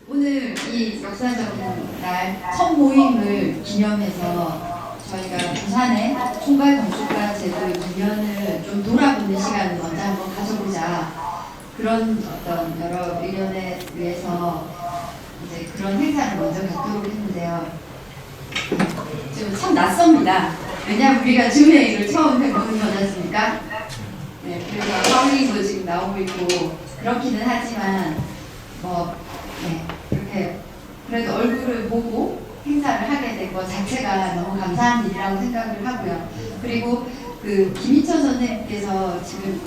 오늘 이 역사적인 날 첫 모임을 기념해서 저희가 부산의 총괄 건축가 제도 2년을 좀 돌아보는 시간을 먼저 한번 가져보자. 그런 어떤 여러 의견에 의해서 이제 그런 행사를 먼저 갖도록 했는데요. 지금 참 낯섭니다. 왜냐하면 우리가 줌회의를 처음 해보는 거지 않습니까? 네, 그래서 파울링도 지금 나오고 있고 그렇기는 하지만 네, 이렇게 그래도 얼굴을 보고 행사를 하게 된 것 자체가 너무 감사한 일이라고 생각을 하고요. 그리고 김희천 선생님께서 지금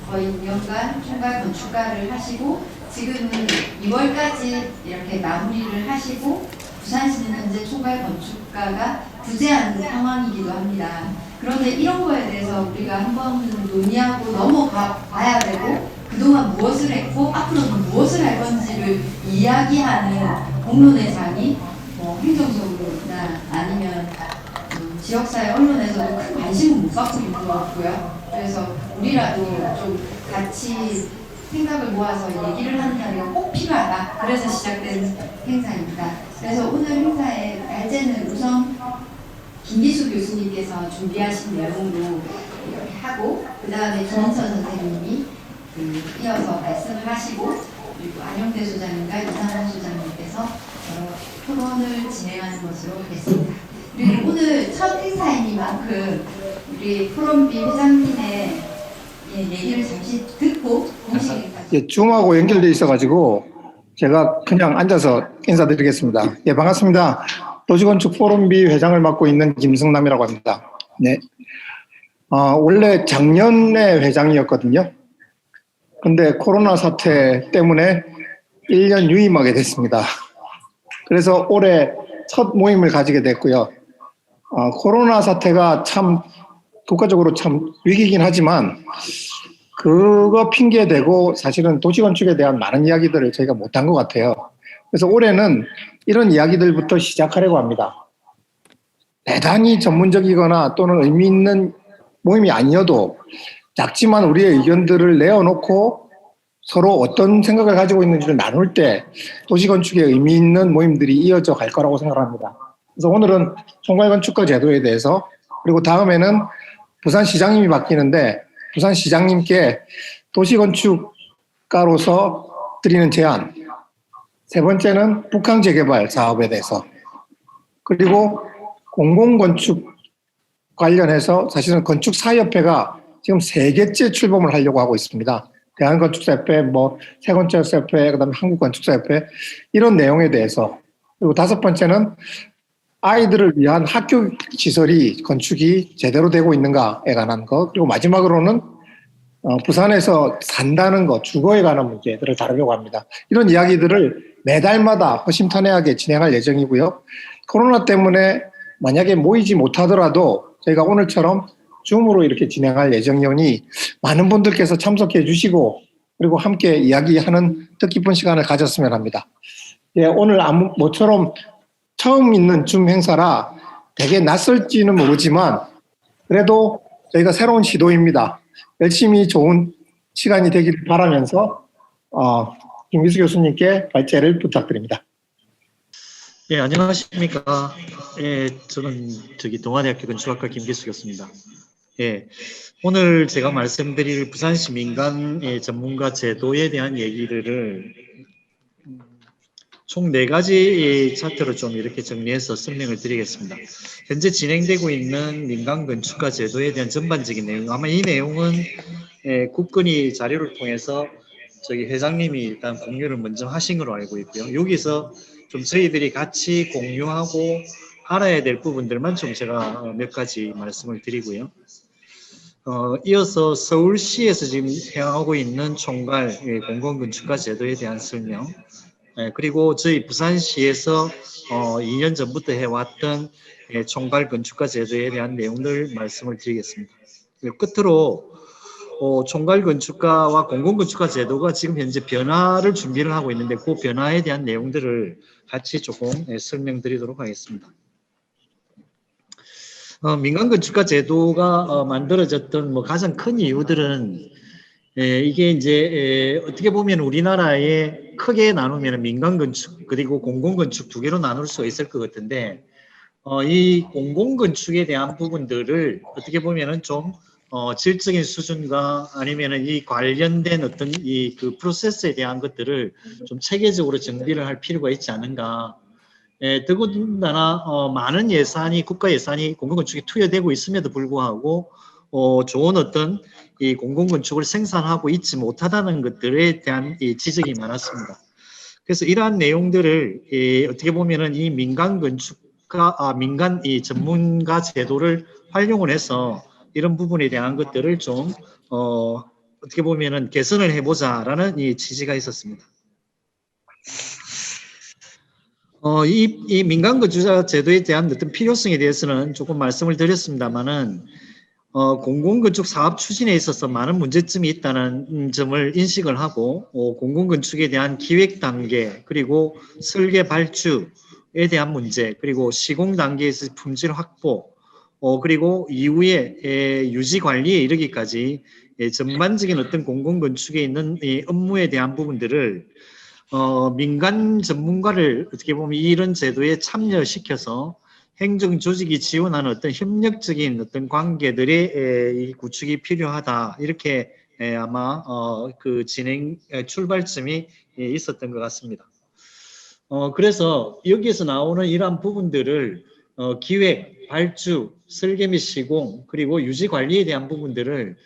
거의 2년간 총괄 건축가를 하시고 지금은 2월까지 이렇게 마무리를 하시고 부산시는 현재 총괄 건축가가 부재하는 상황이기도 합니다. 그런데 이런 거에 대해서 우리가 한번 논의하고 넘어가 봐야 되고 그동안 무엇을 했고 앞으로는 무엇을 할 건지를 이야기하는 공론의 장이 행정적으로나 아니면 지역사회 언론에서도 큰 관심을 못 받고 있는 것 같고요. 그래서 우리라도 좀 같이 생각을 모아서 얘기를 하는 자리가 꼭 필요하다. 그래서 시작된 행사입니다. 그래서 오늘 행사의 날짜는 우선 김기수 교수님께서 준비하신 내용으로 이렇게 하고 그 다음에 김인천 선생님이 이어서 말씀을 하시고 그리고 안영대 소장님과 이상원 소장님께서 토론을 진행하는 것으로 하겠습니다. 그리고 오늘 첫 행사이니만큼 우리 포럼비 회장님의 얘기를 잠시 듣고 공식 행사. 줌하고 연결돼 있어가지고 제가 그냥 앉아서 인사드리겠습니다. 예, 반갑습니다. 도시건축 포럼비 회장을 맡고 있는 김승남이라고 합니다. 네. 원래 작년에 회장이었거든요. 근데 코로나 사태 때문에 1년 유임하게 됐습니다. 그래서 올해 첫 모임을 가지게 됐고요. 코로나 사태가 참 국가적으로 참 위기이긴 하지만 그거 핑계대고 사실은 도시건축에 대한 많은 이야기들을 저희가 못한 것 같아요. 그래서 올해는 이런 이야기들부터 시작하려고 합니다. 대단히 전문적이거나 또는 의미 있는 모임이 아니어도 작지만 우리의 의견들을 내어놓고 서로 어떤 생각을 가지고 있는지를 나눌 때 도시건축에 의미 있는 모임들이 이어져 갈 거라고 생각합니다. 그래서 오늘은 총괄건축가 제도에 대해서 그리고 다음에는 부산시장님이 바뀌는데 부산시장님께 도시건축가로서 드리는 제안, 세 번째는 북한 재개발 사업에 대해서 그리고 공공건축 관련해서 사실은 건축사협회가 지금 3개째 출범을 하려고 하고 있습니다. 대한건축사협회, 세건축사협회, 그다음에 한국건축사협회 이런 내용에 대해서 그리고 5번째는 아이들을 위한 학교 시설이 건축이 제대로 되고 있는가에 관한 것 그리고 마지막으로는 부산에서 산다는 것, 주거에 관한 문제들을 다루려고 합니다. 이런 이야기들을 매달마다 허심탄회하게 진행할 예정이고요. 코로나 때문에 만약에 모이지 못하더라도 저희가 오늘처럼 줌으로 이렇게 진행할 예정이니 많은 분들께서 참석해 주시고 그리고 함께 이야기하는 뜻깊은 시간을 가졌으면 합니다. 예, 오늘 모처럼 처음 있는 줌 행사라 되게 낯설지는 모르지만 그래도 저희가 새로운 시도입니다. 열심히 좋은 시간이 되기를 바라면서 김기수 교수님께 발제를 부탁드립니다. 예, 안녕하십니까. 예, 저는 동아대학교 건축학과 김기수 교수입니다. 예, 오늘 제가 말씀드릴 부산시 민간 전문가 제도에 대한 얘기를 총 4가지 차트로 좀 이렇게 정리해서 설명을 드리겠습니다. 현재 진행되고 있는 민간 건축가 제도에 대한 전반적인 내용, 아마 이 내용은 국건위 자료를 통해서 회장님이 일단 공유를 먼저 하신 걸로 알고 있고요. 여기서 좀 저희들이 같이 공유하고 알아야 될 부분들만 좀 제가 몇 가지 말씀을 드리고요. 이어서 서울시에서 지금 행하고 있는 총괄 공공건축가 제도에 대한 설명, 그리고 저희 부산시에서 2년 전부터 해왔던 총괄 건축가 제도에 대한 내용들 말씀을 드리겠습니다. 끝으로 총괄 건축가와 공공건축가 제도가 지금 현재 변화를 준비를 하고 있는데 그 변화에 대한 내용들을 같이 조금 설명드리도록 하겠습니다. 민간건축가 제도가 만들어졌던 가장 큰 이유들은 이게 이제 어떻게 보면 우리나라의 크게 나누면 민간 건축 그리고 공공 건축 두 개로 나눌 수 있을 것 같은데 이 공공 건축에 대한 부분들을 어떻게 보면은 좀 질적인 수준과 아니면은 이 관련된 어떤 이 그 프로세스에 대한 것들을 좀 체계적으로 정비를 할 필요가 있지 않은가. 더군다나 많은 예산이 국가 예산이 공공건축에 투여되고 있음에도 불구하고 좋은 어떤 이 공공건축을 생산하고 있지 못하다는 것들에 대한 이 지적이 많았습니다. 그래서 이러한 내용들을 어떻게 보면은 이 민간 건축가 민간 이 전문가 제도를 활용을 해서 이런 부분에 대한 것들을 좀 어떻게 보면은 개선을 해보자라는 이 취지가 있었습니다. 이 민간 건축자 제도에 대한 어떤 필요성에 대해서는 조금 말씀을 드렸습니다만은 공공건축 사업 추진에 있어서 많은 문제점이 있다는 점을 인식을 하고 공공건축에 대한 기획 단계 그리고 설계 발주에 대한 문제 그리고 시공 단계에서 품질 확보 그리고 이후에 유지 관리에 이르기까지 전반적인 어떤 공공건축에 있는 이 업무에 대한 부분들을 민간 전문가를 어떻게 보면 이런 제도에 참여시켜서 행정 조직이 지원하는 어떤 협력적인 어떤 관계들의 이 구축이 필요하다 이렇게 아마 그 진행 출발점이 있었던 것 같습니다. 그래서 여기에서 나오는 이러한 부분들을 기획, 발주, 설계 및 시공 그리고 유지 관리에 대한 부분들을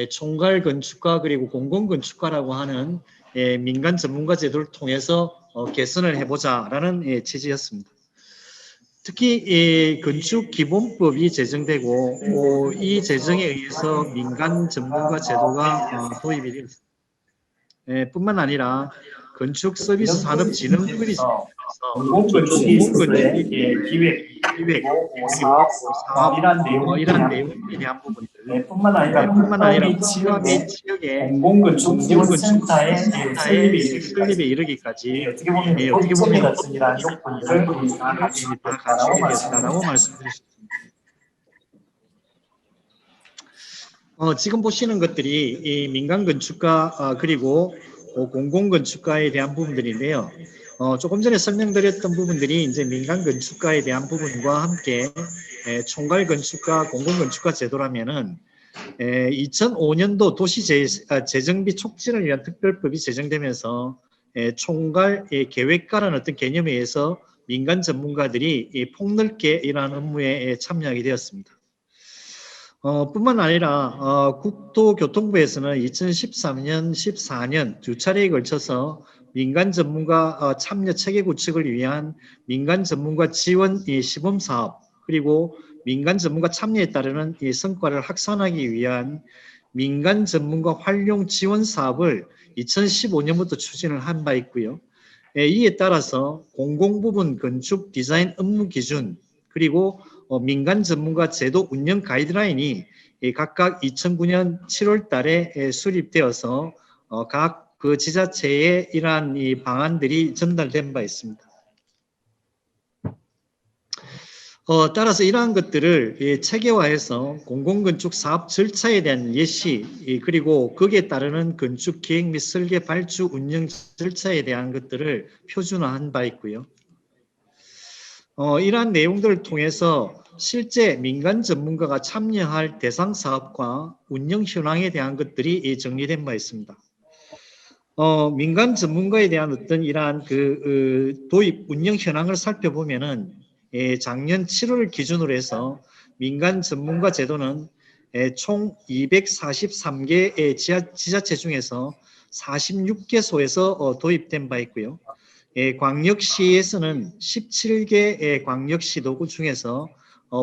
총괄 건축가 그리고 공공 건축가라고 하는 민간 전문가 제도를 통해서 개선을 해보자라는 취지였습니다. 특히 건축기본법이 제정되고 이 제정에 의해서 민간 전문가 제도가 도입이 되었습니다. 뿐만 아니라 건축서비스산업진흥원이 공공건축이 있어서의 기획, 기획, 그리고 사업, 이러한 이러한 내용에 내용에 대한 부분들 뿐만 아니라 국가 및 지역의 공공건축 지원센터의 설립에 이르기까지 어떻게 보면 어떻게 보면 같은 이러한 요건들을 다 갖추게 되었다라고 말씀드렸습니다. 지금 보시는 것들이 이 민간 건축가 그리고 공공 건축가에 대한 부분들인데요. 조금 전에 설명드렸던 부분들이 이제 민간 건축가에 대한 부분과 함께 총괄 건축가, 공공 건축가 제도라면은 2005년도 도시재정비 촉진을 위한 특별법이 제정되면서 총괄 계획가라는 어떤 개념에 의해서 민간 전문가들이 폭넓게 이러한 업무에 참여하게 되었습니다. 뿐만 아니라 국토교통부에서는 2013년, 14년 두 차례에 걸쳐서 민간 전문가 참여 체계 구축을 위한 민간 전문가 지원 시범 사업 그리고 민간 전문가 참여에 따르는 이 성과를 확산하기 위한 민간 전문가 활용 지원 사업을 2015년부터 추진을 한 바 있고요. 이에 따라서 공공부분 건축 디자인 업무 기준 그리고 민간 전문가 제도 운영 가이드라인이 각각 2009년 7월 달에 수립되어서 각 그 지자체에 이러한 이 방안들이 전달된 바 있습니다. 따라서 이러한 것들을 체계화해서 공공건축 사업 절차에 대한 예시 그리고 거기에 따르는 건축 계획 및 설계 발주 운영 절차에 대한 것들을 표준화한 바 있고요. 이러한 내용들을 통해서 실제 민간 전문가가 참여할 대상 사업과 운영 현황에 대한 것들이 정리된 바 있습니다. 민간 전문가에 대한 어떤 이러한 도입 운영 현황을 살펴보면은 작년 7월 기준으로 해서 민간 전문가 제도는 총 243개의 지자체 중에서 46개소에서 도입된 바 있고요. 광역시에서는 17개의 광역시도구 중에서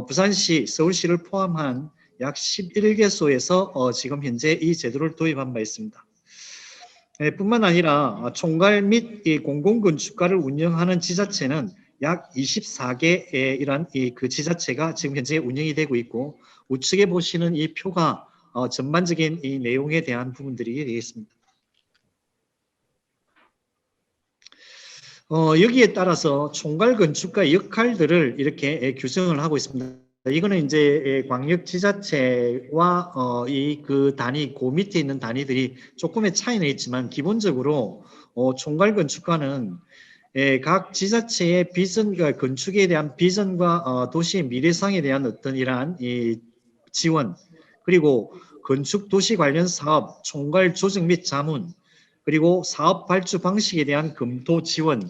부산시, 서울시를 포함한 약 11개소에서 지금 현재 이 제도를 도입한 바 있습니다. 뿐만 아니라 총괄 및 공공건축가를 운영하는 지자체는 약 24개의 이러한 그 지자체가 지금 현재 운영이 되고 있고 우측에 보시는 이 표가 전반적인 이 내용에 대한 부분들이 되겠습니다. 여기에 따라서 총괄 건축가의 역할들을 이렇게 규정을 하고 있습니다. 이거는 이제 광역지자체와 이 그 단위, 그 밑에 있는 단위들이 조금의 차이는 있지만 기본적으로 총괄건축가는 각 지자체의 비전과 건축에 대한 비전과 도시의 미래상에 대한 어떤 이러한 이 지원, 그리고 건축 도시 관련 사업 총괄 조정 및 자문, 그리고 사업 발주 방식에 대한 검토 지원,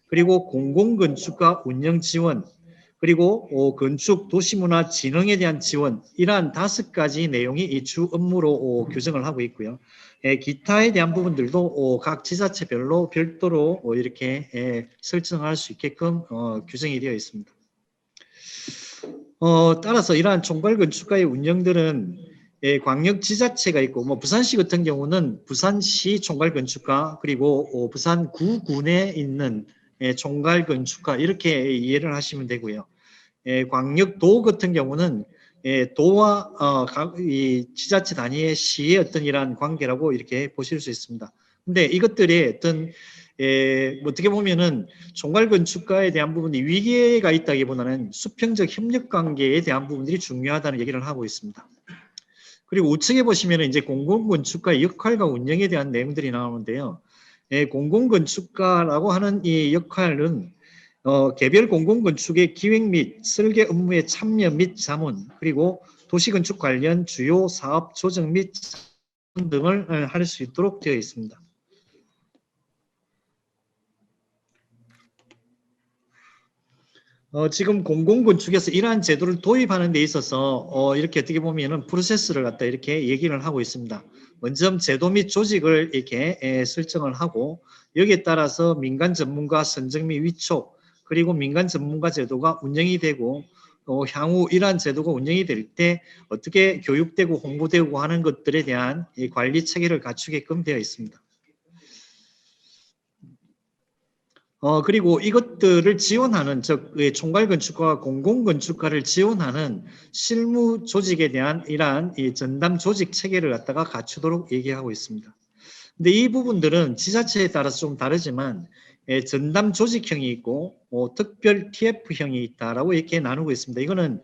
그리고 공공건축과 운영 지원, 그리고 건축 도시문화 진흥에 대한 지원, 이러한 5가지 내용이 이 주 업무로 규정을 하고 있고요. 기타에 대한 부분들도 각 지자체별로 별도로 이렇게 설정할 수 있게끔 규정이 되어 있습니다. 따라서 이러한 총괄건축가의 운영들은 광역지자체가 있고, 뭐 부산시 같은 경우는 부산시 총괄건축가, 그리고 부산구군에 있는 총괄건축가, 이렇게 이해를 하시면 되고요. 광역도 같은 경우는 도와 이 지자체 단위의 시의 어떤 이러한 관계라고 이렇게 보실 수 있습니다. 근데 이것들의 어떤 어떻게 보면은 총괄건축가에 대한 부분이 위계가 있다기보다는 수평적 협력 관계에 대한 부분들이 중요하다는 얘기를 하고 있습니다. 그리고 우측에 보시면 이제 공공건축가의 역할과 운영에 대한 내용들이 나오는데요. 공공건축가라고 하는 이 역할은 개별 공공건축의 기획 및 설계 업무에 참여 및 자문, 그리고 도시건축 관련 주요 사업 조정 및 등을 할 수 있도록 되어 있습니다. 지금 공공건축에서 이러한 제도를 도입하는 데 있어서 이렇게 어떻게 보면은 프로세스를 갖다 이렇게 얘기를 하고 있습니다. 먼저 제도 및 조직을 이렇게 설정을 하고, 여기에 따라서 민간 전문가 선정 및 위촉, 그리고 민간 전문가 제도가 운영이 되고, 향후 이러한 제도가 운영이 될 때 어떻게 교육되고 홍보되고 하는 것들에 대한 이 관리 체계를 갖추게끔 되어 있습니다. 그리고 이것들을 지원하는, 즉 총괄건축가와 공공건축가를 지원하는 실무 조직에 대한 이러한 이 전담 조직 체계를 갖다가 갖추도록 얘기하고 있습니다. 근데 이 부분들은 지자체에 따라서 좀 다르지만 전담 조직형이 있고 특별 TF형이 있다라고 이렇게 나누고 있습니다. 이거는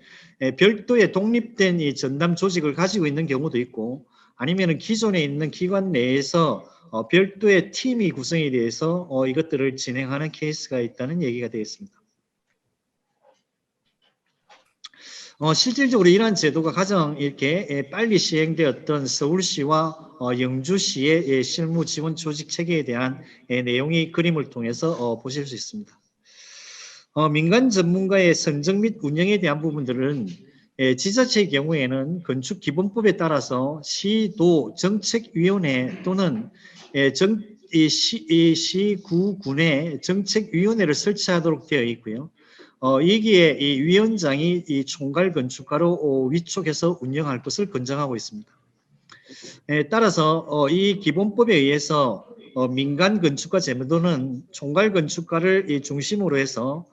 별도의 독립된 이 전담 조직을 가지고 있는 경우도 있고, 아니면은 기존에 있는 기관 내에서 별도의 팀이 구성이 돼서 이것들을 진행하는 케이스가 있다는 얘기가 되겠습니다. 실질적으로 이러한 제도가 가장 이렇게 빨리 시행되었던 서울시와 영주시의 실무 지원 조직 체계에 대한 내용이 그림을 통해서 보실 수 있습니다. 민간 전문가의 선정 및 운영에 대한 부분들은 지자체의 경우에는 건축기본법에 따라서 시도 정책위원회 또는 시구군의 정책위원회를 설치하도록 되어 있고요. 여기에 이 위원장이 이 총괄건축가로 위촉해서 운영할 것을 권장하고 있습니다. 따라서 이 기본법에 의해서 민간 건축가 제도는 총괄건축가를 중심으로 해서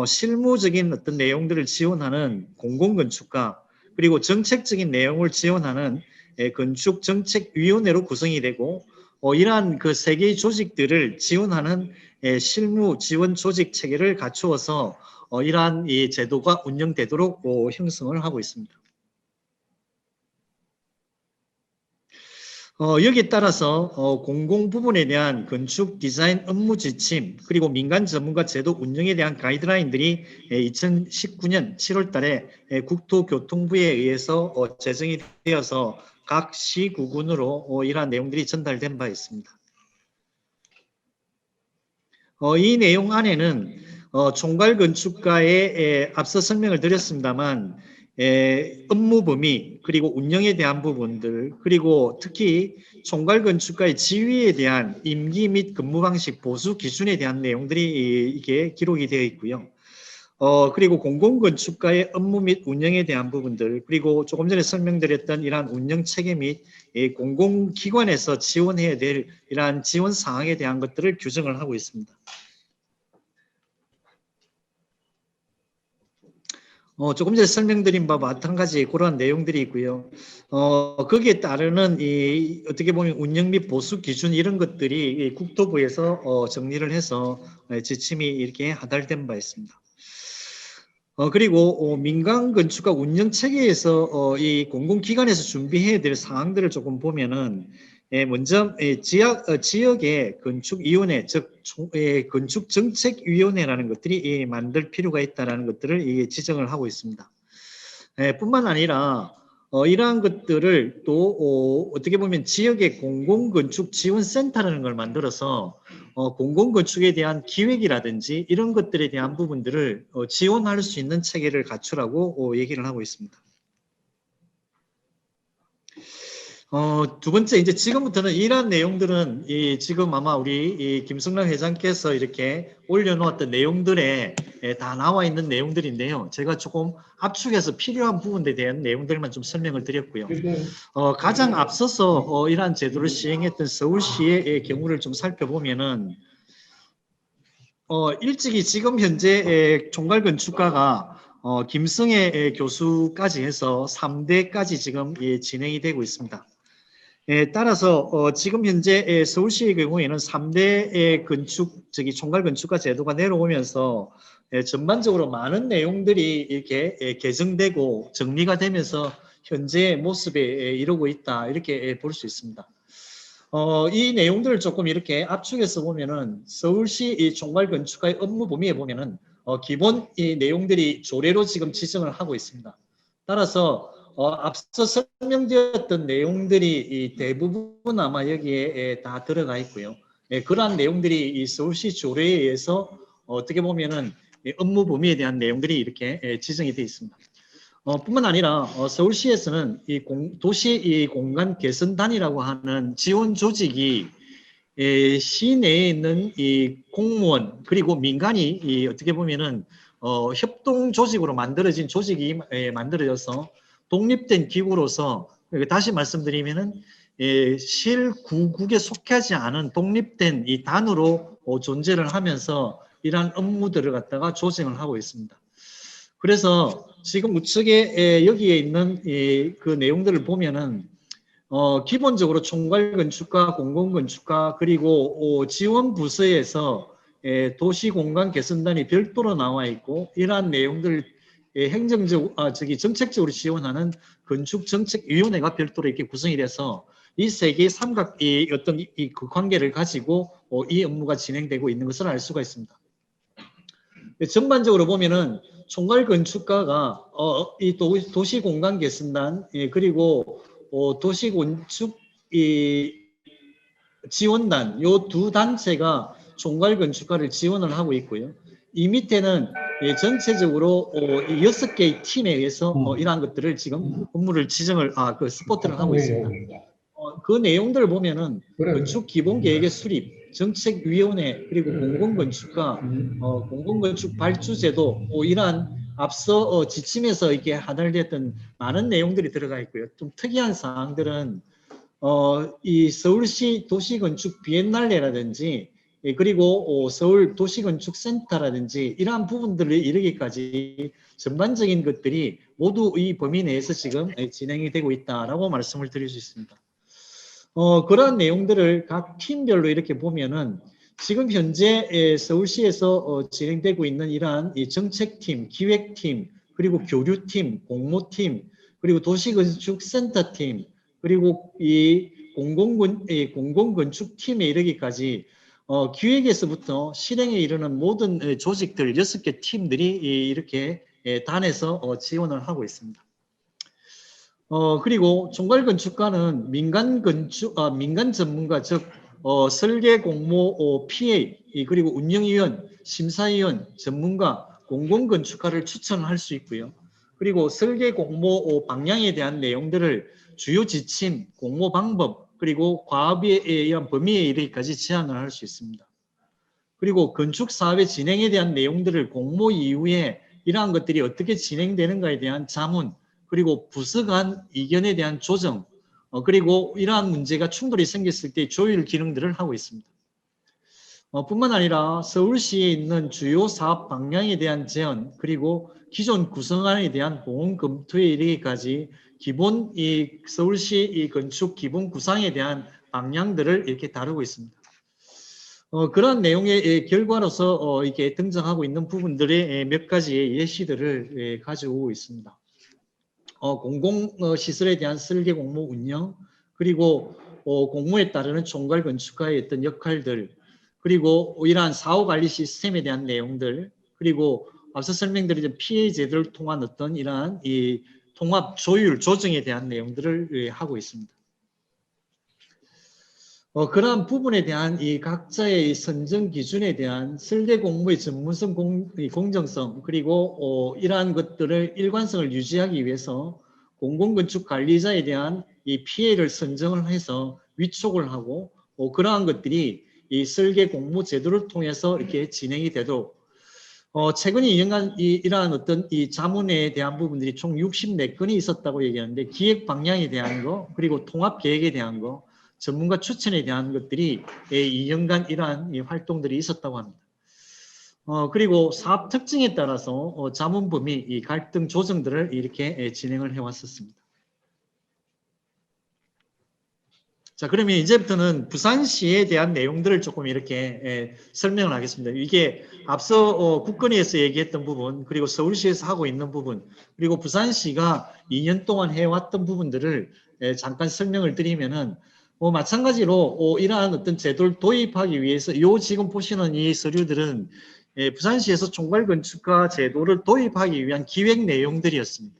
실무적인 어떤 내용들을 지원하는 공공건축가, 그리고 정책적인 내용을 지원하는 건축정책위원회로 구성이 되고, 이러한 그 세 개의 조직들을 지원하는 실무 지원 조직 체계를 갖추어서 이러한 이 제도가 운영되도록 형성을 하고 있습니다. 여기에 따라서 공공 부분에 대한 건축 디자인 업무 지침, 그리고 민간 전문가 제도 운영에 대한 가이드라인들이 2019년 7월 달에 국토교통부에 의해서 제정이 되어서 각 시구군으로 이러한 내용들이 전달된 바 있습니다. 이 내용 안에는 총괄건축가의 앞서 설명을 드렸습니다만 업무 범위, 그리고 운영에 대한 부분들, 그리고 특히 총괄건축가의 지위에 대한 임기 및 근무 방식 보수 기준에 대한 내용들이 이게 기록이 되어 있고요. 그리고 공공건축가의 업무 및 운영에 대한 부분들, 그리고 조금 전에 설명드렸던 이러한 운영 체계 및 공공기관에서 지원해야 될 이러한 지원 사항에 대한 것들을 규정을 하고 있습니다. 조금 전에 설명드린 바와 마찬가지 그런 내용들이 있고요. 거기에 따르는 어떻게 보면 운영 및 보수 기준 이런 것들이 국토부에서 정리를 해서 지침이 이렇게 하달된 바 있습니다. 그리고 민간 건축과 운영 체계에서 이 공공기관에서 준비해야 될 사항들을 조금 보면은 먼저 지역의 건축위원회, 즉 건축정책위원회라는 것들이 만들 필요가 있다는 것들을 지정을 하고 있습니다. 뿐만 아니라 이러한 것들을 또 어떻게 보면 지역의 공공건축 지원센터라는 걸 만들어서 공공건축에 대한 기획이라든지 이런 것들에 대한 부분들을 지원할 수 있는 체계를 갖추라고 얘기를 하고 있습니다. 두 번째, 이제 지금부터는 이러한 내용들은 지금 아마 우리 김성남 회장께서 이렇게 올려놓았던 내용들에 다 나와 있는 내용들인데요. 제가 조금 압축해서 필요한 부분에 대한 내용들만 좀 설명을 드렸고요. 가장 앞서서 이러한 제도를 시행했던 서울시의 경우를 좀 살펴보면은 일찍이 지금 현재 총괄건축가가 김성애 교수까지 해서 3대까지 지금 진행이 되고 있습니다. 따라서 지금 현재 서울시의 경우에는 3대 총괄건축가 제도가 내려오면서 전반적으로 많은 내용들이 이렇게 개정되고 정리가 되면서 현재의 모습에 이르고 있다 이렇게 볼 수 있습니다. 이 내용들을 조금 이렇게 압축해서 보면은 서울시 총괄건축가의 업무 범위에 보면은 기본 이 내용들이 조례로 지금 지정을 하고 있습니다. 따라서 앞서 설명드렸던 내용들이 대부분 아마 여기에 다 들어가 있고요. 그러한 내용들이 이 서울시 조례에 의해서 어떻게 보면은 업무 범위에 대한 내용들이 이렇게 지정이 되어 있습니다. 뿐만 아니라 서울시에서는 도시 공간 개선단이라고 하는 지원 조직이 시내에 있는 이 공무원 그리고 민간이 어떻게 보면은 협동 조직으로 만들어진 조직이 만들어져서 독립된 기구로서 다시 말씀드리면은 실구국에 속하지 않은 독립된 이 단으로 존재를 하면서 이러한 업무들을 갖다가 조정을 하고 있습니다. 그래서 지금 우측에 여기에 있는 그 내용들을 보면은 기본적으로 총괄건축가, 공공건축가 그리고 지원부서에서 도시공간 개선단이 별도로 나와 있고 이러한 내용들 정책적으로 지원하는 건축정책위원회가 별도로 이렇게 구성이 돼서 이 세 개의 삼각의 어떤 그 관계를 가지고 이 업무가 진행되고 있는 것을 알 수가 있습니다. 전반적으로 보면은 총괄건축가가 이 도시공간 개선단 그리고 도시건축 지원단 요 두 단체가 총괄건축가를 지원을 하고 있고요. 이 밑에는 전체적으로 6개의 팀에 의해서 이러한 것들을 지금 업무를 지정을 스포트를 하고 있습니다. 그 내용들을 보면은 건축 기본 계획의 수립, 정책위원회 그리고 공공건축가, 공공건축 발주제도 이러한 앞서 지침에서 이렇게 하달됐던 많은 내용들이 들어가 있고요. 좀 특이한 사항들은 이 서울시 도시건축 비엔날레라든지 그리고 서울 도시건축센터라든지 이러한 부분들을 이르기까지 전반적인 것들이 모두 이 범위 내에서 지금 진행이 되고 있다라고 말씀을 드릴 수 있습니다. 그러한 내용들을 각 팀별로 이렇게 보면은 지금 현재 서울시에서 진행되고 있는 이러한 이 정책팀, 기획팀, 그리고 교류팀, 공모팀, 그리고 도시건축센터팀, 그리고 이 공공건축팀에 이르기까지 기획에서부터 실행에 이르는 모든 조직들 6개 팀들이 이렇게 단에서 지원을 하고 있습니다. 그리고 총괄건축가는 민간 전문가, 즉 설계 공모 PA 그리고 운영위원, 심사위원, 전문가, 공공건축가를 추천할 수 있고요. 그리고 설계 공모 방향에 대한 내용들을 주요 지침, 공모 방법, 그리고 과업에 의한 범위에 이르기까지 제안을 할 수 있습니다. 그리고 건축사업의 진행에 대한 내용들을 공모 이후에 이러한 것들이 어떻게 진행되는가에 대한 자문, 그리고 부서 간 이견에 대한 조정, 그리고 이러한 문제가 충돌이 생겼을 때 조율 기능들을 하고 있습니다. 뿐만 아니라 서울시에 있는 주요 사업 방향에 대한 제안, 그리고 기존 구성안에 대한 보험 검토에 이르기까지 기본 이 서울시 이 건축 기본 구상에 대한 방향들을 이렇게 다루고 있습니다. 그러한 내용의 결과로서 이렇게 등장하고 있는 부분들의 몇 가지의 예시들을 가지고 있습니다. 공공시설에 대한 설계 공모 운영, 그리고 공모에 따르는 총괄 건축가의 어떤 역할들, 그리고 이러한 사후관리 시스템에 대한 내용들, 그리고 앞서 설명드린 피해 제도를 통한 어떤 이러한 이 통합 조율 조정에 대한 내용들을 하고 있습니다. 그러한 부분에 대한 이 각자의 선정 기준에 대한 설계 공모의 전문성, 공정성, 그리고 이러한 것들을 일관성을 유지하기 위해서 공공건축 관리자에 대한 이 피해를 선정을 해서 위촉을 하고 그러한 것들이 이 설계 공모 제도를 통해서 이렇게 진행이 되도록 최근에 이년간 이러한 어떤 이 자문에 대한 부분들이 총 64건이 있었다고 얘기하는데 기획 방향에 대한 거, 그리고 통합 계획에 대한 거, 전문가 추천에 대한 것들이 2년간 이러한 활동들이 있었다고 합니다. 그리고 사업 특징에 따라서 자문범위 이 갈등 조정들을 이렇게 진행을 해왔었습니다. 자, 그러면 이제부터는 부산시에 대한 내용들을 조금 이렇게 설명을 하겠습니다. 이게 앞서 국건위에서 얘기했던 부분, 그리고 서울시에서 하고 있는 부분, 그리고 부산시가 2년 동안 해왔던 부분들을 잠깐 설명을 드리면은 마찬가지로 이러한 어떤 제도를 도입하기 위해서 지금 보시는 이 서류들은 부산시에서 총괄건축가 제도를 도입하기 위한 기획 내용들이었습니다.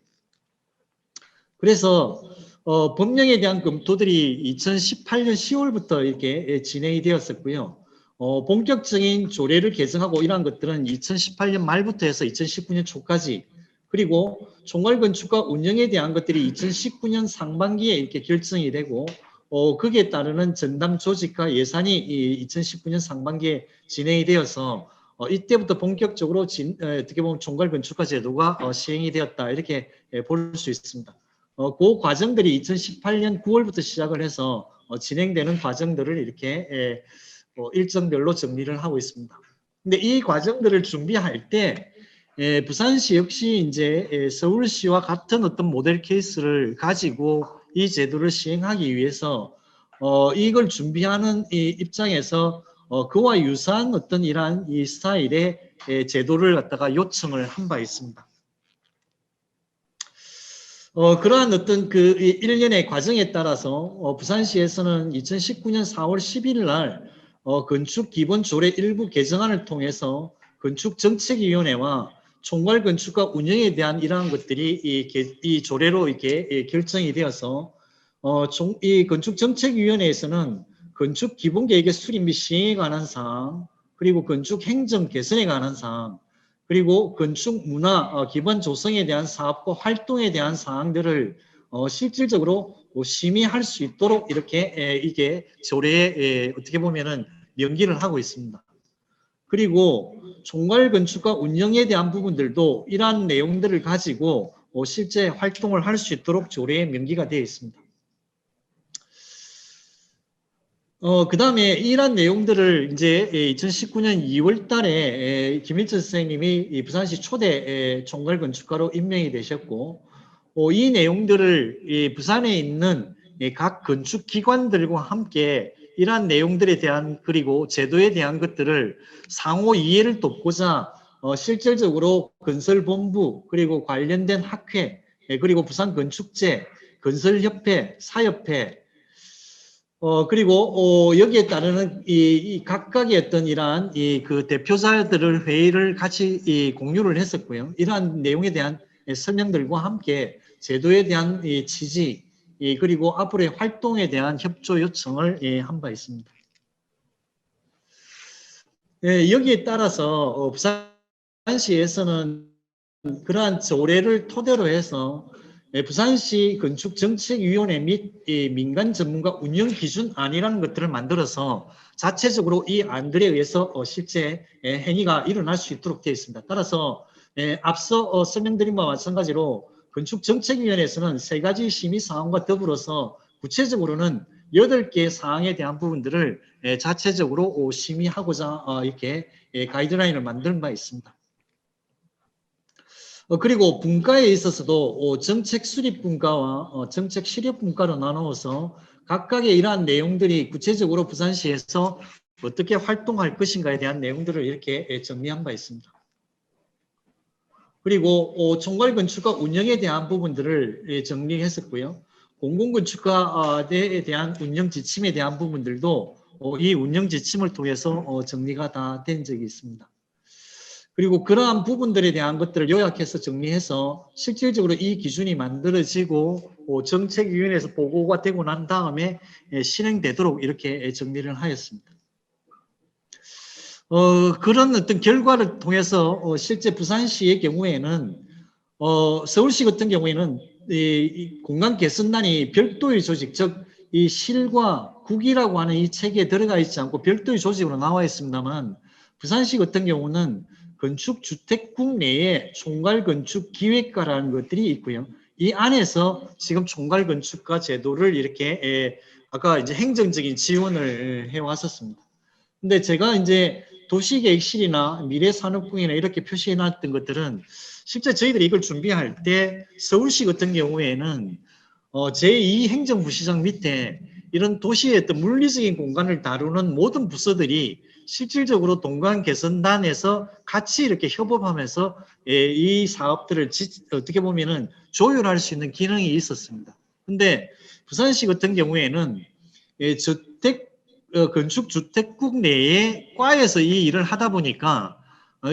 그래서 법령에 대한 검토들이 2018년 10월부터 이렇게 진행이 되었었고요. 본격적인 조례를 개정하고 이러한 것들은 2018년 말부터 해서 2019년 초까지, 그리고 총괄건축가 운영에 대한 것들이 2019년 상반기에 이렇게 결정이 되고 거기에 따르는 전담 조직과 예산이 2019년 상반기에 진행이 되어서 이때부터 본격적으로 어떻게 보면 총괄건축가 제도가 시행이 되었다, 이렇게 볼 수 있습니다. 그 과정들이 2018년 9월부터 시작을 해서 진행되는 과정들을 이렇게 일정별로 정리를 하고 있습니다. 근데 이 과정들을 준비할 때 부산시 역시 이제 서울시와 같은 어떤 모델 케이스를 가지고 이 제도를 시행하기 위해서 이걸 준비하는 이 입장에서 그와 유사한 어떤 이러한 이 스타일의 제도를 갖다가 요청을 한 바 있습니다. 그러한 어떤 그 일련의 과정에 따라서 부산시에서는 2019년 4월 10일 날 건축 기본 조례 일부 개정안을 통해서 건축정책위원회와 총괄건축가 운영에 대한 이러한 것들이 이 조례로 이렇게 결정이 되어서 이 건축정책위원회에서는 건축 기본계획의 수립 및 시행에 관한 사항, 그리고 건축 행정 개선에 관한 사항, 그리고 건축 문화 기반 조성에 대한 사업과 활동에 대한 사항들을 실질적으로 심의할 수 있도록 이렇게 이게 조례에 어떻게 보면은 명기를 하고 있습니다. 그리고 총괄건축과 운영에 대한 부분들도 이러한 내용들을 가지고 실제 활동을 할 수 있도록 조례에 명기가 되어 있습니다. 그 다음에 이러한 내용들을 이제 2019년 2월 달에 김일철 선생님이 부산시 초대 총괄건축가로 임명이 되셨고, 이 내용들을 부산에 있는 각 건축기관들과 함께 이러한 내용들에 대한, 그리고 제도에 대한 것들을 상호 이해를 돕고자 실질적으로 건설본부, 그리고 관련된 학회, 그리고 부산건축제, 건설협회, 사협회, 그리고 여기에 따르는 이 각각의 어떤 이러한 그 대표자들을 회의를 같이 공유를 했었고요. 이러한 내용에 대한 설명들과 함께 제도에 대한 취지, 그리고 앞으로의 활동에 대한 협조 요청을 한 바 있습니다. 여기에 따라서 부산시에서는 그러한 조례를 토대로 해서 부산시 건축정책위원회 및 민간 전문가 운영 기준안이라는 것들을 만들어서 자체적으로 이 안들에 의해서 실제 행위가 일어날 수 있도록 되어 있습니다. 따라서 앞서 설명드린 바와 마찬가지로 건축정책위원회에서는 3가지 심의사항과 더불어서 구체적으로는 8개의 사항에 대한 부분들을 자체적으로 심의하고자 이렇게 가이드라인을 만든 바 있습니다. 그리고 분과에 있어서도 정책 수립 분과와 정책 실효 분과로 나누어서 각각의 이러한 내용들이 구체적으로 부산시에서 어떻게 활동할 것인가에 대한 내용들을 이렇게 정리한 바 있습니다. 그리고 총괄건축과 운영에 대한 부분들을 정리했었고요. 공공건축가에 대한 운영 지침에 대한 부분들도 이 운영 지침을 통해서 정리가 다 된 적이 있습니다. 그리고 그러한 부분들에 대한 것들을 요약해서 정리해서 실질적으로 이 기준이 만들어지고 정책위원회에서 보고가 되고 난 다음에 실행되도록 이렇게 정리를 하였습니다. 그런 어떤 결과를 통해서 실제 부산시의 경우에는 서울시 같은 경우에는 이 공간 개선단이 별도의 조직, 즉 이 실과 국이라고 하는 이 체계에 들어가 있지 않고 별도의 조직으로 나와 있습니다만 부산시 같은 경우는 건축주택국 내에 총괄건축기획과라는 것들이 있고요. 이 안에서 지금 총괄건축가 제도를 이렇게 아까 이제 행정적인 지원을 해왔었습니다. 근데 제가 이제 도시계획실이나 미래산업국이나 이렇게 표시해 놨던 것들은 실제 저희들이 이걸 준비할 때 서울시 같은 경우에는 제2행정부시장 밑에 이런 도시의 어떤 물리적인 공간을 다루는 모든 부서들이 실질적으로 동간개선단에서 같이 이렇게 협업하면서 이 사업들을 어떻게 보면은 조율할 수 있는 기능이 있었습니다. 근데 부산시 같은 경우에는 건축주택국 내에 과에서 이 일을 하다 보니까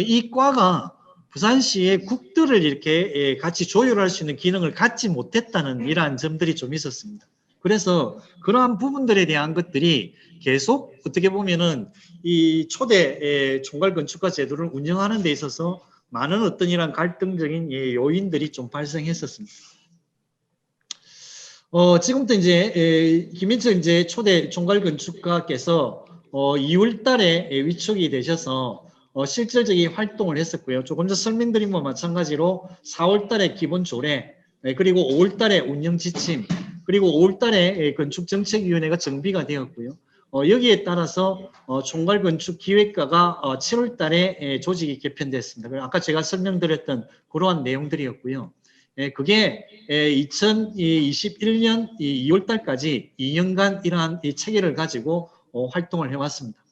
이 과가 부산시의 국들을 이렇게 같이 조율할 수 있는 기능을 갖지 못했다는 이러한 점들이 좀 있었습니다. 그래서 그러한 부분들에 대한 것들이 계속 어떻게 보면은 이 초대 총괄건축가 제도를 운영하는 데 있어서 많은 어떤 이런 갈등적인 요인들이 좀 발생했었습니다. 지금부터 이제 김인철 이제 초대 총괄건축가께서 2월 달에 위촉이 되셔서 실질적인 활동을 했었고요. 조금 전 설명드린 것과 마찬가지로 4월 달에 기본 조례, 그리고 5월 달에 운영 지침, 그리고 5월 달에 건축정책위원회가 정비가 되었고요. 여기에 따라서 총괄건축기획과가 7월 달에 조직이 개편됐습니다. 아까 제가 설명드렸던 그러한 내용들이었고요. 그게 2021년 2월 달까지 2년간 이러한 이 체계를 가지고 활동을 해왔습니다.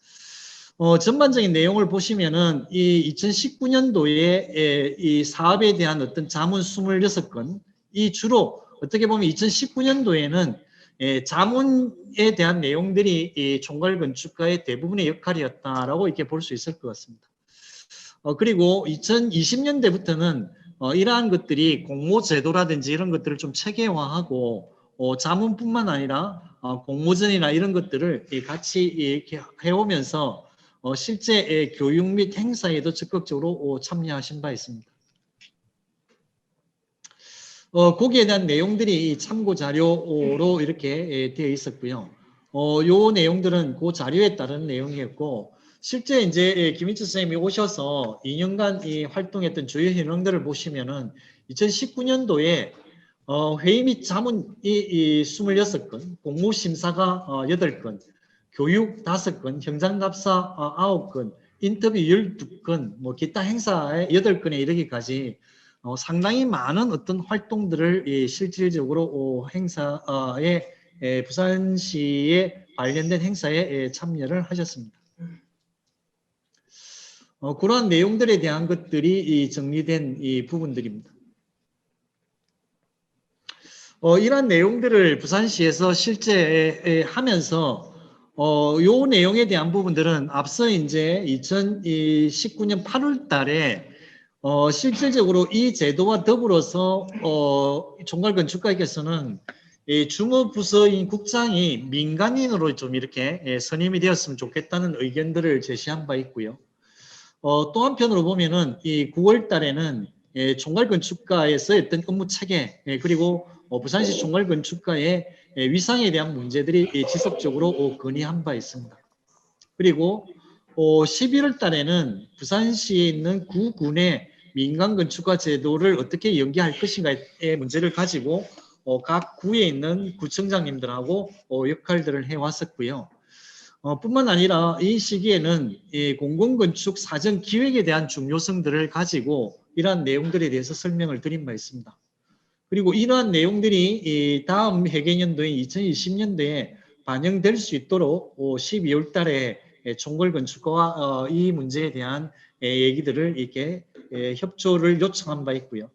전반적인 내용을 보시면은 이 2019년도에 이 사업에 대한 어떤 자문 26건, 이 주로 어떻게 보면 2019년도에는 자문에 대한 내용들이 이 총괄건축가의 대부분의 역할이었다라고 이렇게 볼 수 있을 것 같습니다. 그리고 2020년대부터는 이러한 것들이 공모제도라든지 이런 것들을 좀 체계화하고 자문뿐만 아니라 공모전이나 이런 것들을 같이 이렇게 해오면서 실제 교육 및 행사에도 적극적으로 참여하신 바 있습니다. 거기에 대한 내용들이 참고 자료로 이렇게 되어 있었고요. 요 내용들은 그 자료에 따른 내용이었고, 실제 이제 김인철 선생님이 오셔서 2년간 이 활동했던 주요 현황들을 보시면은 2019년도에 회의 및 자문이 26건, 공모심사가 8건, 교육 5건, 현장답사 9건, 인터뷰 12건, 뭐 기타 행사에 8건에 이르기까지 상당히 많은 어떤 활동들을 실질적으로 행사에 부산시에 관련된 행사에 참여를 하셨습니다. 그러한 내용들에 대한 것들이 정리된 이 부분들입니다. 이러한 내용들을 부산시에서 실제 하면서 요 내용에 대한 부분들은 앞서 이제 2019년 8월 달에 실질적으로 이 제도와 더불어서 총괄건축가께서는 이 주무부서인 국장이 민간인으로 좀 이렇게 선임이 되었으면 좋겠다는 의견들을 제시한 바 있고요. 또 한편으로 보면은 이 9월 달에는 총괄건축가에서 어떤 업무 체계 그리고 부산시 총괄건축가의 위상에 대한 문제들이 지속적으로 건의한 바 있습니다. 그리고 11월 달에는 부산시에 있는 구군의 민간건축가 제도를 어떻게 연계할 것인가의 문제를 가지고 각 구에 있는 구청장님들하고 역할들을 해왔었고요. 뿐만 아니라 이 시기에는 이 공공건축 사전 기획에 대한 중요성들을 가지고 이러한 내용들에 대해서 설명을 드린 바 있습니다. 그리고 이러한 내용들이 다음 회계년도인 2020년도에 반영될 수 있도록 12월 달에 총괄 건축가와 이 문제에 대한 얘기들을 이렇게 협조를 요청한 바 있고요.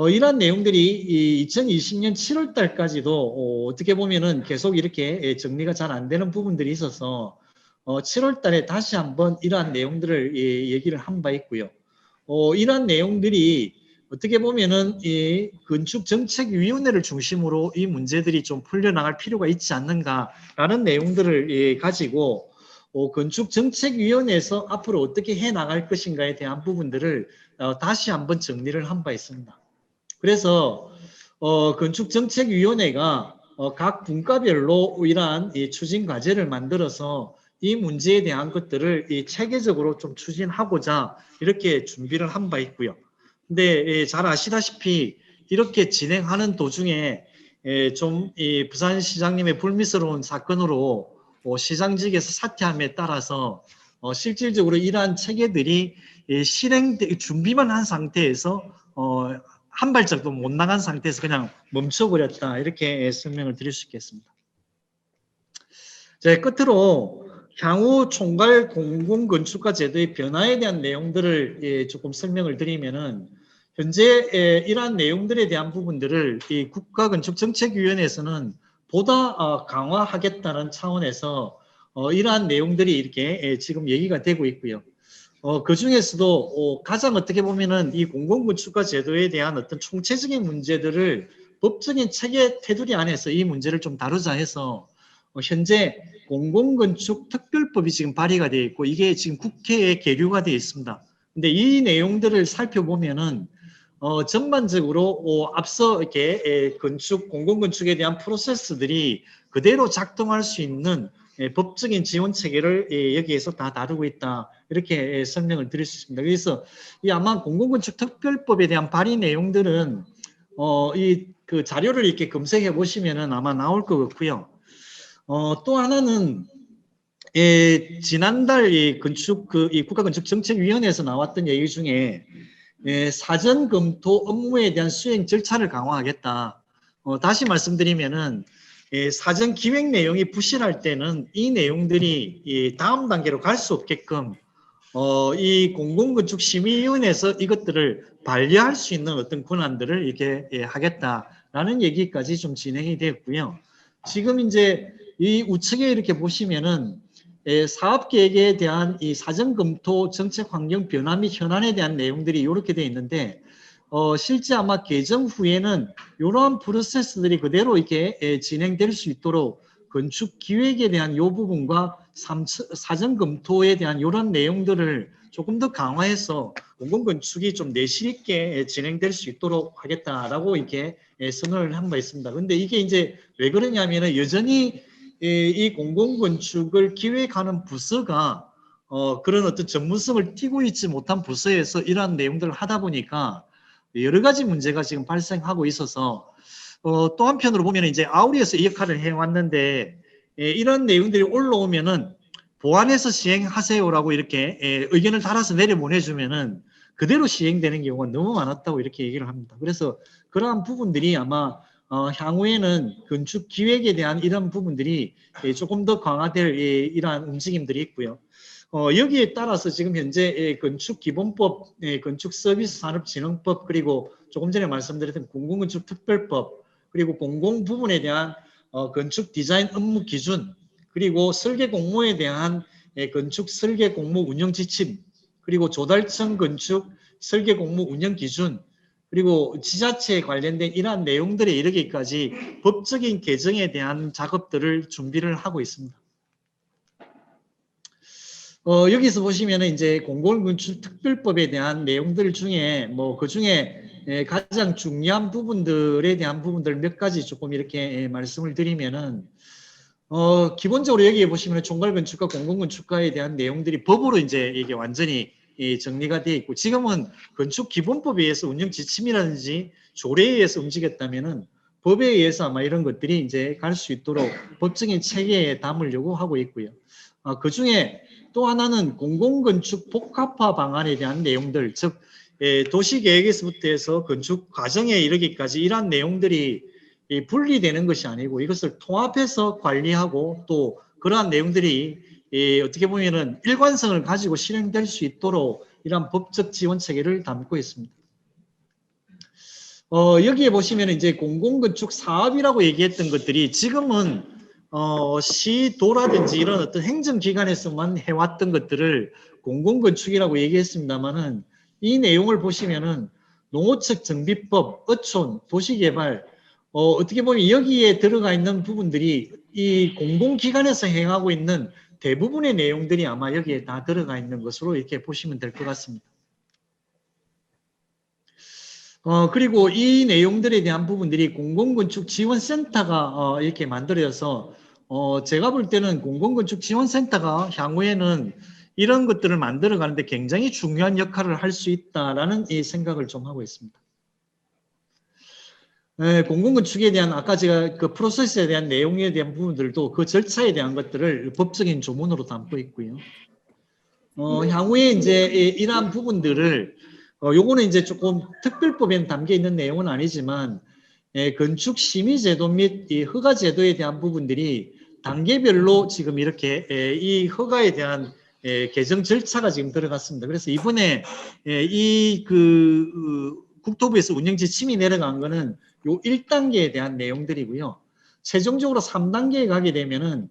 이러한 내용들이 2020년 7월 달까지도 어떻게 보면은 계속 이렇게 정리가 잘 안 되는 부분들이 있어서 7월 달에 다시 한번 이러한 내용들을 얘기를 한 바 있고요. 이러한 내용들이 어떻게 보면은 이 건축정책위원회를 중심으로 이 문제들이 좀 풀려나갈 필요가 있지 않는가라는 내용들을 가지고 건축정책위원회에서 앞으로 어떻게 해나갈 것인가에 대한 부분들을 다시 한번 정리를 한 바 있습니다. 그래서 건축정책위원회가 각 분과별로 이러한 추진 과제를 만들어서 이 문제에 대한 것들을 체계적으로 좀 추진하고자 이렇게 준비를 한 바 있고요. 근데 잘 아시다시피 이렇게 진행하는 도중에 좀 부산시장님의 불미스러운 사건으로 시장직에서 사퇴함에 따라서 실질적으로 이러한 체계들이 준비만 한 상태에서 한 발짝도 못 나간 상태에서 그냥 멈춰버렸다 이렇게 설명을 드릴 수 있겠습니다. 자, 끝으로 향후 총괄 공공건축가 제도의 변화에 대한 내용들을 조금 설명을 드리면은 현재 이러한 내용들에 대한 부분들을 이 국가건축정책위원회에서는 보다 강화하겠다는 차원에서 이러한 내용들이 이렇게 지금 얘기가 되고 있고요. 그 중에서도 가장 어떻게 보면은 이 공공건축가 제도에 대한 어떤 총체적인 문제들을 법적인 체계 테두리 안에서 이 문제를 좀 다루자 해서 현재 공공건축 특별법이 지금 발의가 되어 있고 이게 지금 국회에 계류가 되어 있습니다. 근데 이 내용들을 살펴보면은 전반적으로 앞서 이렇게 공공건축에 대한 프로세스들이 그대로 작동할 수 있는 법적인 지원 체계를 여기에서 다 다루고 있다 이렇게 설명을 드릴 수 있습니다. 그래서 이 아마 공공건축 특별법에 대한 발의 내용들은 그 자료를 이렇게 검색해 보시면은 아마 나올 것 같고요. 또 하나는 지난달 이 국가건축정책위원회에서 나왔던 얘기 중에 사전 검토 업무에 대한 수행 절차를 강화하겠다. 다시 말씀드리면은 사전 기획 내용이 부실할 때는 이 내용들이 다음 단계로 갈 수 없게끔 이 공공건축심의위원회에서 이것들을 반려할 수 있는 어떤 권한들을 이렇게 하겠다라는 얘기까지 좀 진행이 되었고요. 지금 이제 이 우측에 이렇게 보시면은 사업계획에 대한 이 사전검토 정책 환경 변화 및 현안에 대한 내용들이 이렇게 되어 있는데 실제 아마 개정 후에는 이러한 프로세스들이 그대로 이렇게 진행될 수 있도록 건축 기획에 대한 이 부분과 사전검토에 대한 이런 내용들을 조금 더 강화해서 공공건축이 좀 내실 있게 진행될 수 있도록 하겠다라고 이렇게 선언을 한 바 있습니다. 그런데 이게 이제 왜 그러냐면은 여전히 이 공공건축을 기획하는 부서가 그런 어떤 전문성을 띠고 있지 못한 부서에서 이러한 내용들을 하다 보니까 여러 가지 문제가 지금 발생하고 있어서 또 한편으로 보면 이제 아우리에서 이 역할을 해왔는데 이런 내용들이 올라오면은 보완해서 시행하세요라고 이렇게 의견을 달아서 내려보내주면은 그대로 시행되는 경우가 너무 많았다고 이렇게 얘기를 합니다. 그래서 그러한 부분들이 아마 향후에는 건축 기획에 대한 이런 부분들이 조금 더 강화될 이러한 움직임들이 있고요. 여기에 따라서 지금 현재 건축기본법, 건축서비스산업진흥법 그리고 조금 전에 말씀드렸던 공공건축특별법 그리고 공공 부분에 대한 건축 디자인 업무 기준 그리고 설계 공모에 대한 건축 설계 공모 운영 지침 그리고 조달청 건축 설계 공모 운영 기준 그리고 지자체에 관련된 이러한 내용들에 이르기까지 법적인 개정에 대한 작업들을 준비를 하고 있습니다. 여기서 보시면은 이제 공공건축특별법에 대한 내용들 중에 뭐 그 중에 가장 중요한 부분들에 대한 부분들 몇 가지 조금 이렇게 말씀을 드리면은 기본적으로 여기에 보시면 총괄건축가, 공공건축가에 대한 내용들이 법으로 이제 이게 완전히 정리가 되어 있고 지금은 건축기본법에 의해서 운영 지침이라든지 조례에 의해서 움직였다면은 법에 의해서 아마 이런 것들이 이제 갈 수 있도록 법적인 체계에 담으려고 하고 있고요. 그 중에 또 하나는 공공건축 복합화 방안에 대한 내용들, 즉 도시계획에서부터 해서 건축 과정에 이르기까지 이러한 내용들이 분리되는 것이 아니고 이것을 통합해서 관리하고 또 그러한 내용들이 어떻게 보면은 일관성을 가지고 실행될 수 있도록 이러한 법적 지원 체계를 담고 있습니다. 여기에 보시면 이제 공공건축 사업이라고 얘기했던 것들이 지금은 시도라든지 이런 어떤 행정기관에서만 해왔던 것들을 공공건축이라고 얘기했습니다만은 이 내용을 보시면은 농어축 정비법, 어촌, 도시개발 어떻게 보면 여기에 들어가 있는 부분들이 이 공공기관에서 행하고 있는 대부분의 내용들이 아마 여기에 다 들어가 있는 것으로 이렇게 보시면 될 것 같습니다. 그리고 이 내용들에 대한 부분들이 공공건축 지원센터가 이렇게 만들어져서 제가 볼 때는 공공건축 지원센터가 향후에는 이런 것들을 만들어 가는데 굉장히 중요한 역할을 할 수 있다라는 이 생각을 좀 하고 있습니다. 공공건축에 대한 아까 제가 그 프로세스에 대한 내용에 대한 부분들도 그 절차에 대한 것들을 법적인 조문으로 담고 있고요. 향후에 이제 이러한 부분들을 요거는 이제 조금 특별법에 담겨 있는 내용은 아니지만 건축 심의 제도 및 이 허가 제도에 대한 부분들이 단계별로 지금 이렇게 이 허가에 대한 개정 절차가 지금 들어갔습니다. 그래서 이번에 이 국토부에서 운영 지침이 내려간 거는 요 1단계에 대한 내용들이고요. 최종적으로 3단계에 가게 되면은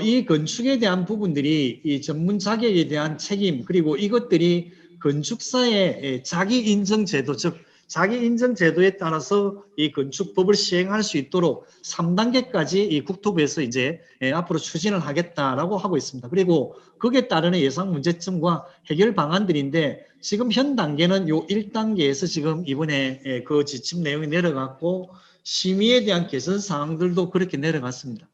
이 건축에 대한 부분들이 이 전문 자격에 대한 책임 그리고 이것들이 건축사의 자기 인정 제도 즉 자기 인정 제도에 따라서 이 건축법을 시행할 수 있도록 3단계까지 이 국토부에서 이제 앞으로 추진을 하겠다라고 하고 있습니다. 그리고 거기에 따르는 예상 문제점과 해결 방안들인데 지금 현 단계는 요 1단계에서 지금 이번에 그 지침 내용이 내려갔고 심의에 대한 개선 사항들도 그렇게 내려갔습니다.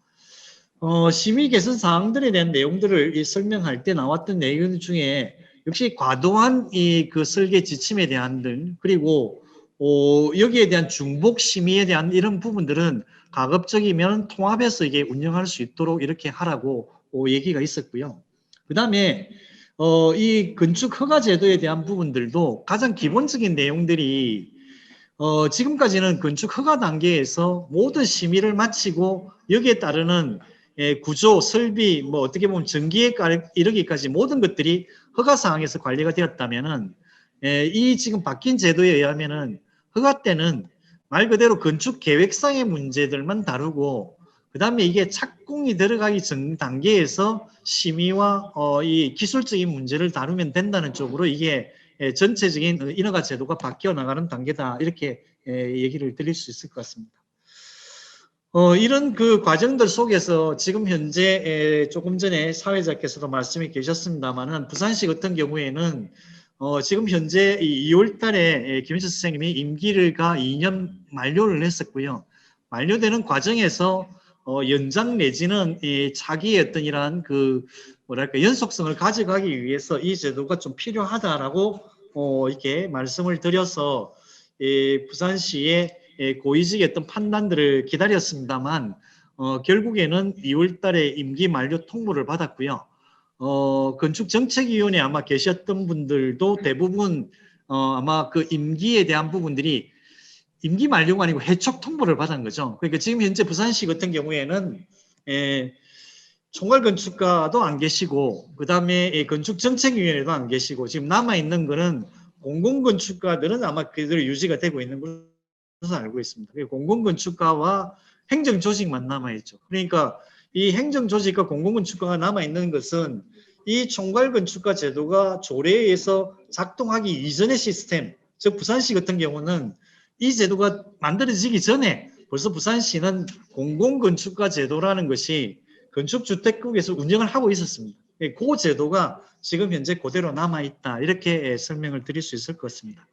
심의 개선 사항들에 대한 내용들을 설명할 때 나왔던 내용 중에 역시 과도한 그 설계 지침에 대한 등 그리고 여기에 대한 중복 심의에 대한 이런 부분들은 가급적이면 통합해서 이게 운영할 수 있도록 이렇게 하라고 얘기가 있었고요. 그 다음에 이 건축 허가 제도에 대한 부분들도 가장 기본적인 내용들이 지금까지는 건축 허가 단계에서 모든 심의를 마치고 여기에 따르는 구조, 설비, 뭐 어떻게 보면 전기에 이르기까지 모든 것들이 허가 사항에서 관리가 되었다면은 이 지금 바뀐 제도에 의하면은 허가 때는 말 그대로 건축 계획상의 문제들만 다루고 그 다음에 이게 착공이 들어가기 전 단계에서 심의와 이 기술적인 문제를 다루면 된다는 쪽으로 이게 전체적인 인허가 제도가 바뀌어 나가는 단계다 이렇게 얘기를 드릴 수 있을 것 같습니다. 이런 그 과정들 속에서 지금 현재 조금 전에 사회자께서도 말씀이 계셨습니다만은 부산시 같은 경우에는 지금 현재 2월 달에 김인철 선생님이 임기가 2년 만료를 했었고요. 만료되는 과정에서 연장 내지는 자기의 어떤 이러한 그 뭐랄까 연속성을 가져가기 위해서 이 제도가 좀 필요하다라고 이렇게 말씀을 드려서 부산시의 고위직의 어떤 판단들을 기다렸습니다만 결국에는 2월 달에 임기 만료 통보를 받았고요. 건축정책위원회에 아마 계셨던 분들도 대부분 아마 그 임기에 대한 부분들이 임기 만료가 아니고 해촉 통보를 받은 거죠. 그러니까 지금 현재 부산시 같은 경우에는 총괄건축가도 안 계시고 그 다음에 건축정책위원회도 안 계시고 지금 남아있는 거는 공공건축가들은 아마 그대로 유지가 되고 있는 것으로 알고 있습니다. 공공건축가와 행정조직만 남아있죠. 그러니까 이 행정조직과 공공건축가가 남아있는 것은 이 총괄건축가 제도가 조례에서 작동하기 이전의 시스템, 즉 부산시 같은 경우는 이 제도가 만들어지기 전에 벌써 부산시는 공공건축가 제도라는 것이 건축주택국에서 운영을 하고 있었습니다. 그 제도가 지금 현재 그대로 남아있다 이렇게 설명을 드릴 수 있을 것 같습니다.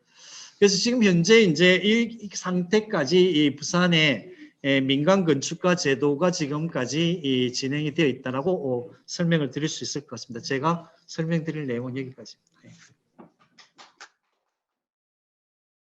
그래서 지금 현재 이제 이 상태까지 이 부산의 민간 건축가 제도가 지금까지 진행이 되어 있다라고 설명을 드릴 수 있을 것 같습니다. 제가 설명드릴 내용은 여기까지입니다.